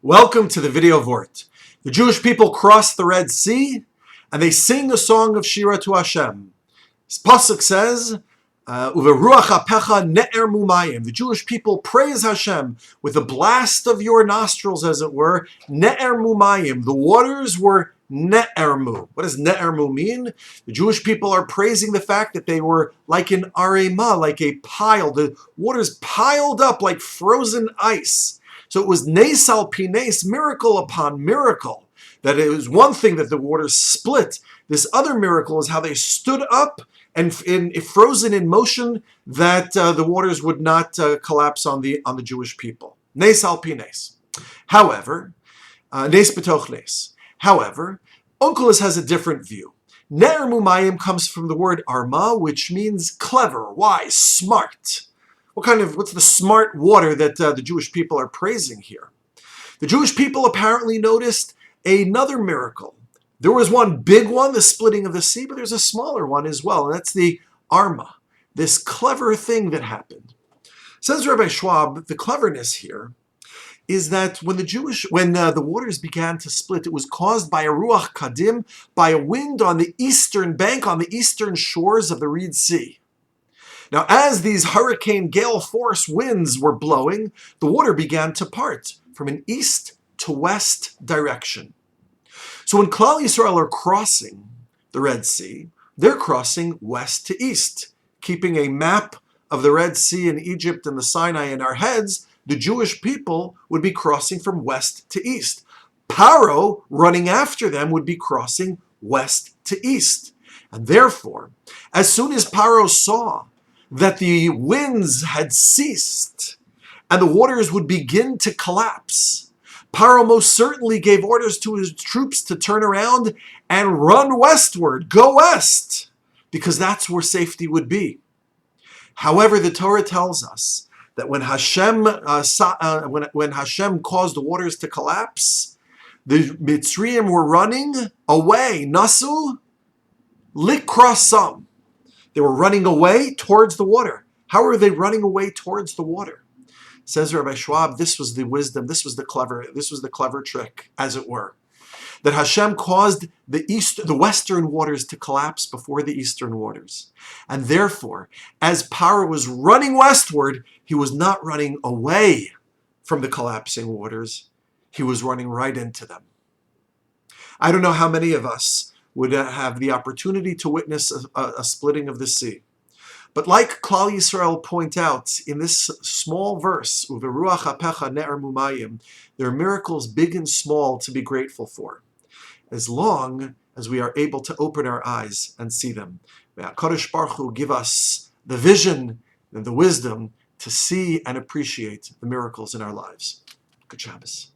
Welcome to the video Vort. The Jewish people cross the Red Sea and they sing a song of Shira to Hashem. This pasuk says, "Uveruach apecha ne'er mumayim." The Jewish people praise Hashem with the blast of your nostrils, as it were. Ne'er mumayim. The waters were ne'ermu. What does ne'ermu mean? The Jewish people are praising the fact that they were like an arema, like a pile. The waters piled up like frozen ice. So it was nes al pi nes, miracle upon miracle. That it was one thing that the waters split. This other miracle is how they stood up and frozen in motion, that the waters would not collapse on the Jewish people. Nes al pi nes. However, nes b'toch nes. However, Onkelos has a different view. Ne'er mumayim comes from the word arma, which means clever, wise, smart. What's the smart water that the Jewish people are praising here? The Jewish people apparently noticed another miracle. There was one big one, the splitting of the sea, but there's a smaller one as well, and that's the arma, this clever thing that happened. Says Rabbi Schwab, the cleverness here is that when the waters began to split, it was caused by a ruach kadim, by a wind on the eastern bank, on the eastern shores of the Red Sea. Now, as these hurricane gale force winds were blowing, the water began to part from an east to west direction. So when Klal Yisrael are crossing the Red Sea, they're crossing west to east. Keeping a map of the Red Sea in Egypt and the Sinai in our heads, the Jewish people would be crossing from west to east. Paro, running after them, would be crossing west to east. And therefore, as soon as Paro saw that the winds had ceased and the waters would begin to collapse, Paro most certainly gave orders to his troops to turn around and run westward, go west, because that's where safety would be. However, the Torah tells us that when Hashem caused the waters to collapse, the Mitzrayim were running away. Nasu likrasam. They were running away towards the water. How are they running away towards the water? Says Rabbi Schwab, this was the wisdom, this was the clever trick, as it were. That Hashem caused the western waters to collapse before the eastern waters. And therefore, as Paro was running westward, he was not running away from the collapsing waters. He was running right into them. I don't know how many of us would have the opportunity to witness a splitting of the sea. But like Klal Yisrael point out in this small verse, Uveruach apecha ne'er mumayim, there are miracles big and small to be grateful for, as long as we are able to open our eyes and see them. May HaKadosh Baruch Hu give us the vision and the wisdom to see and appreciate the miracles in our lives. Good Shabbos.